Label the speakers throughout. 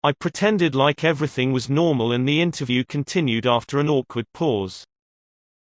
Speaker 1: I pretended like everything was normal and the interview continued after an awkward pause.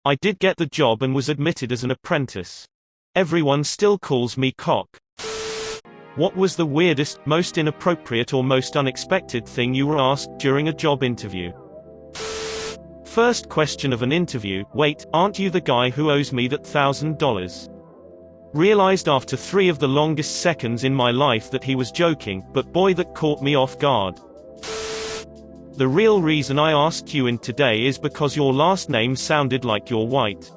Speaker 1: I did get the job and was admitted as an apprentice. Everyone still calls me Cock. What was the weirdest, most inappropriate or most unexpected thing you were asked during a job interview? First question of an interview: wait, aren't you the guy who owes me that $1,000? Realized after 3 of the longest seconds in my life that he was joking, but boy, that caught me off guard. The real reason I asked you in today is because your last name sounded like you're white.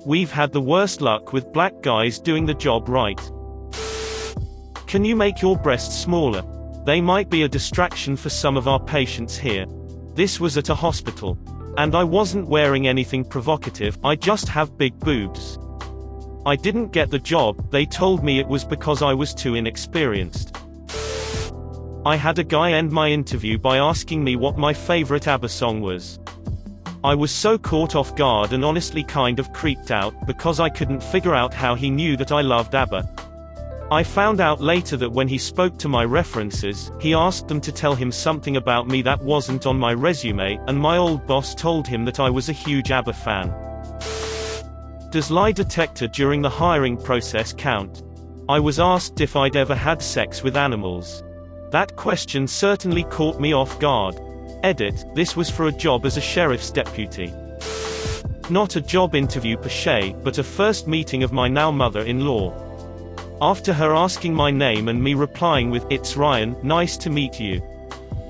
Speaker 1: We've had the worst luck with black guys doing the job right. Can you make your breasts smaller? They might be a distraction for some of our patients here. This was at a hospital. And I wasn't wearing anything provocative, I just have big boobs. I didn't get the job, they told me it was because I was too inexperienced. I had a guy end my interview by asking me what my favorite ABBA song was. I was so caught off guard and honestly kind of creeped out, because I couldn't figure out how he knew that I loved ABBA. I found out later that when he spoke to my references, he asked them to tell him something about me that wasn't on my resume, and my old boss told him that I was a huge ABBA fan. Does lie detector during the hiring process count? I was asked if I'd ever had sex with animals. That question certainly caught me off guard. Edit, this was for a job as a sheriff's deputy. Not a job interview per se, but a first meeting of my now mother-in-law. After her asking my name and me replying with, "It's Ryan, nice to meet you,"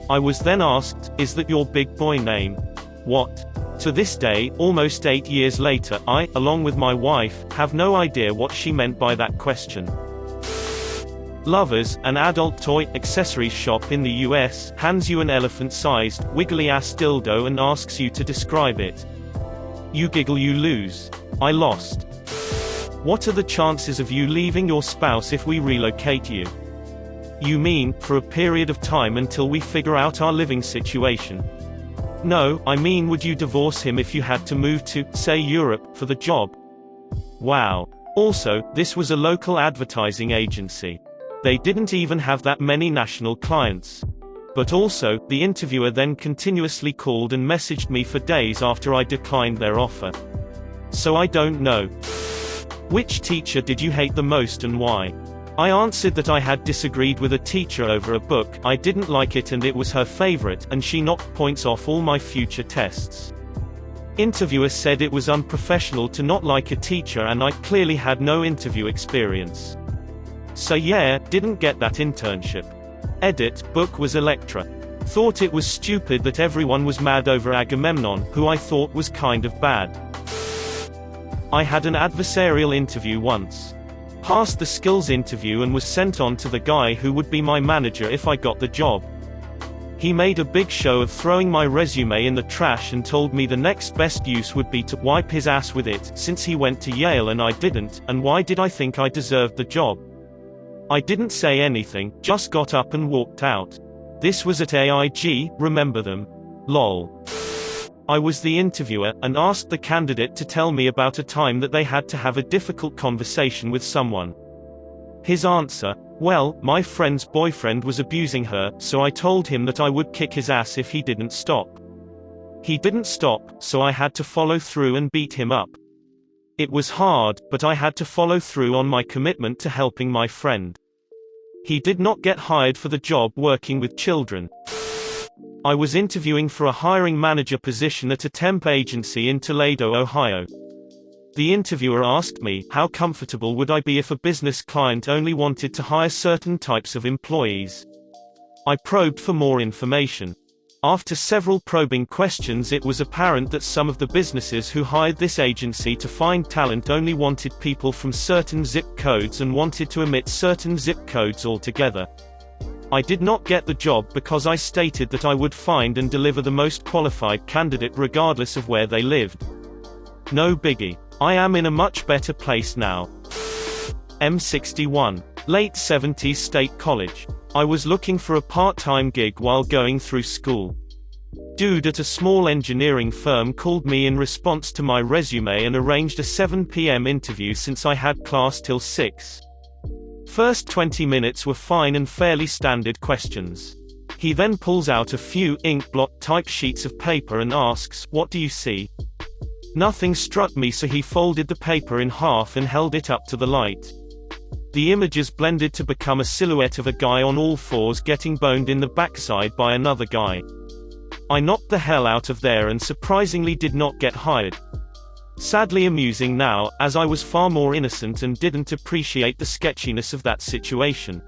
Speaker 1: I was then asked, "Is that your big boy name?" What? To this day, almost 8 years later, I, along with my wife, have no idea what she meant by that question. Lovers, an adult toy accessories shop in the US, hands you an elephant-sized, wiggly-ass dildo and asks you to describe it. You giggle, you lose. I lost. What are the chances of you leaving your spouse if we relocate you? You mean, for a period of time until we figure out our living situation? No, I mean, would you divorce him if you had to move to, say, Europe, for the job? Wow. Also, this was a local advertising agency. They didn't even have that many national clients. But also, the interviewer then continuously called and messaged me for days after I declined their offer. So I don't know. Which teacher did you hate the most and why? I answered that I had disagreed with a teacher over a book, I didn't like it and it was her favorite, and she knocked points off all my future tests. Interviewer said it was unprofessional to not like a teacher and I clearly had no interview experience. So yeah, didn't get that internship. Edit, book was Electra. Thought it was stupid that everyone was mad over Agamemnon, who I thought was kind of bad. I had an adversarial interview once. Passed the skills interview and was sent on to the guy who would be my manager if I got the job. He made a big show of throwing my resume in the trash and told me the next best use would be to wipe his ass with it, since he went to Yale and I didn't, and why did I think I deserved the job? I didn't say anything, just got up and walked out. This was at AIG, remember them? Lol. I was the interviewer, and asked the candidate to tell me about a time that they had to have a difficult conversation with someone. His answer: well, my friend's boyfriend was abusing her, so I told him that I would kick his ass if he didn't stop. He didn't stop, so I had to follow through and beat him up. It was hard, but I had to follow through on my commitment to helping my friend. He did not get hired for the job working with children. I was interviewing for a hiring manager position at a temp agency in Toledo, Ohio. The interviewer asked me, how comfortable would I be if a business client only wanted to hire certain types of employees? I probed for more information. After several probing questions, it was apparent that some of the businesses who hired this agency to find talent only wanted people from certain zip codes and wanted to omit certain zip codes altogether. I did not get the job because I stated that I would find and deliver the most qualified candidate regardless of where they lived. No biggie. I am in a much better place now. M61. Late 70s State College. I was looking for a part-time gig while going through school. Dude at a small engineering firm called me in response to my resume and arranged a 7 p.m. interview since I had class till 6. First 20 minutes were fine and fairly standard questions. He then pulls out a few ink blot type sheets of paper and asks, "What do you see?" Nothing struck me, so he folded the paper in half and held it up to the light. The images blended to become a silhouette of a guy on all fours getting boned in the backside by another guy. I knocked the hell out of there and surprisingly did not get hired. Sadly amusing now, as I was far more innocent and didn't appreciate the sketchiness of that situation.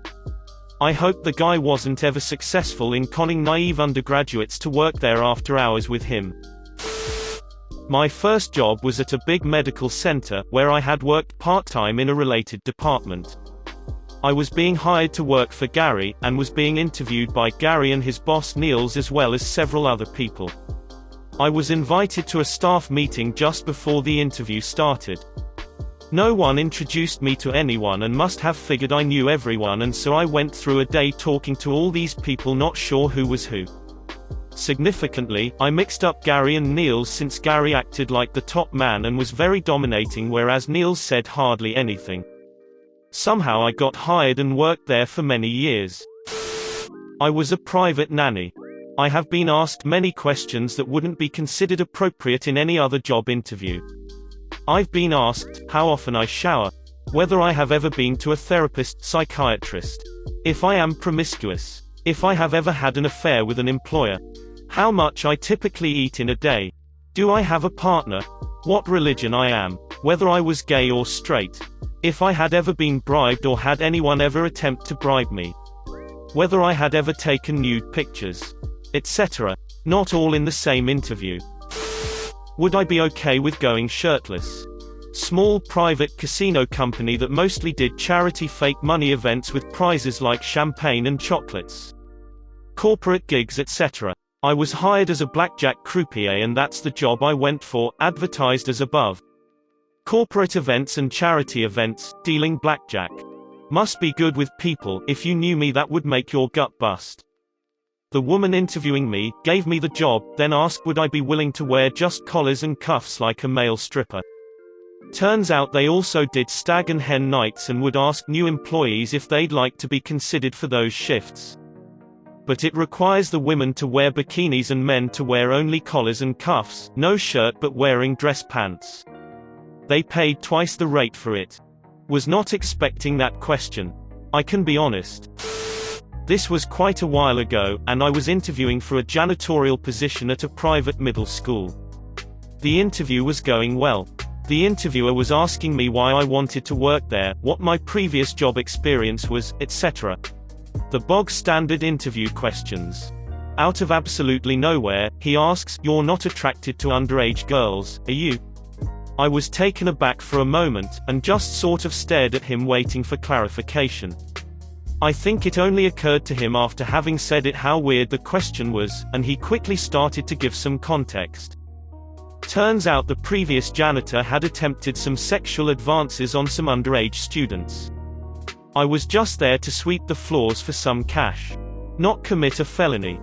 Speaker 1: I hope the guy wasn't ever successful in conning naive undergraduates to work there after hours with him. My first job was at a big medical center, where I had worked part-time in a related department. I was being hired to work for Gary, and was being interviewed by Gary and his boss Niels as well as several other people. I was invited to a staff meeting just before the interview started. No one introduced me to anyone and must have figured I knew everyone, and so I went through a day talking to all these people not sure who was who. Significantly, I mixed up Gary and Niels since Gary acted like the top man and was very dominating, whereas Niels said hardly anything. Somehow I got hired and worked there for many years. I was a private nanny. I have been asked many questions that wouldn't be considered appropriate in any other job interview. I've been asked how often I shower, whether I have ever been to a therapist, psychiatrist, if I am promiscuous, if I have ever had an affair with an employer, how much I typically eat in a day, do I have a partner, what religion I am, whether I was gay or straight, if I had ever been bribed or had anyone ever attempt to bribe me, whether I had ever taken nude pictures, etc. Not all in the same interview. Would I be okay with going shirtless? Small private casino company that mostly did charity fake money events with prizes like champagne and chocolates. Corporate gigs, etc. I was hired as a blackjack croupier, and that's the job I went for, advertised as above. Corporate events and charity events, dealing blackjack. Must be good with people. If you knew me, that would make your gut bust. The woman interviewing me gave me the job, then asked would I be willing to wear just collars and cuffs like a male stripper. Turns out they also did stag and hen nights and would ask new employees if they'd like to be considered for those shifts. But it requires the women to wear bikinis and men to wear only collars and cuffs, no shirt but wearing dress pants. They paid twice the rate for it. Was not expecting that question. I can be honest. This was quite a while ago, and I was interviewing for a janitorial position at a private middle school. The interview was going well. The interviewer was asking me why I wanted to work there, what my previous job experience was, etc. The bog standard interview questions. Out of absolutely nowhere, he asks, "You're not attracted to underage girls, are you?" I was taken aback for a moment, and just sort of stared at him waiting for clarification. I think it only occurred to him after having said it how weird the question was, and he quickly started to give some context. Turns out the previous janitor had attempted some sexual advances on some underage students. I was just there to sweep the floors for some cash. Not commit a felony.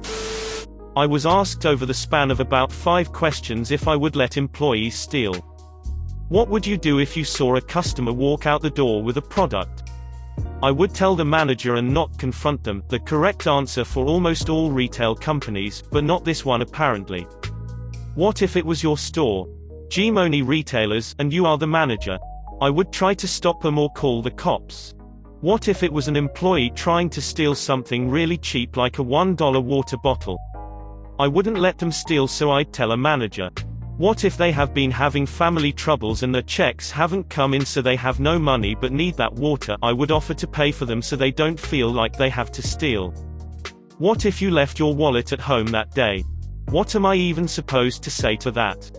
Speaker 1: I was asked over the span of about 5 questions if I would let employees steal. What would you do if you saw a customer walk out the door with a product? I would tell the manager and not confront them, the correct answer for almost all retail companies, but not this one apparently. What if it was your store? G-money retailers, and you are the manager? I would try to stop them or call the cops. What if it was an employee trying to steal something really cheap like a $1 water bottle? I wouldn't let them steal, so I'd tell a manager. What if they have been having family troubles and their checks haven't come in, so they have no money but need that water? I would offer to pay for them so they don't feel like they have to steal. What if you left your wallet at home that day? What am I even supposed to say to that?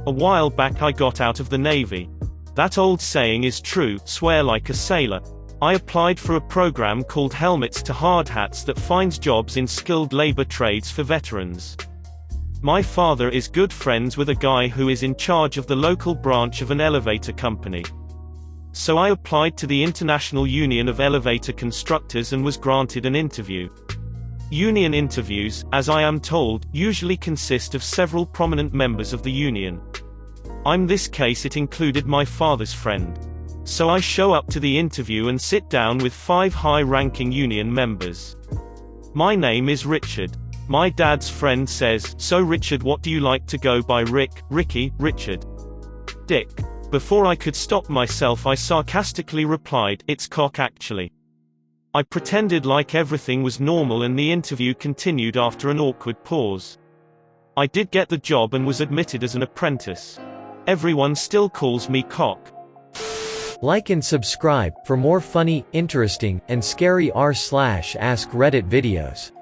Speaker 1: A while back I got out of the Navy. That old saying is true, swear like a sailor. I applied for a program called Helmets to Hard Hats that finds jobs in skilled labor trades for veterans. My father is good friends with a guy who is in charge of the local branch of an elevator company. So I applied to the International Union of Elevator Constructors and was granted an interview. Union interviews, as I am told, usually consist of several prominent members of the union. In this case it included my father's friend. So I show up to the interview and sit down with 5 high-ranking union members. My name is Richard. My dad's friend says, so Richard, what do you like to go by? Rick, Ricky, Richard. Dick. Before I could stop myself, I sarcastically replied, it's cock actually. I pretended like everything was normal and the interview continued after an awkward pause. I did get the job and was admitted as an apprentice. Everyone still calls me cock.
Speaker 2: Like and subscribe for more funny, interesting, and scary r/ask Reddit videos.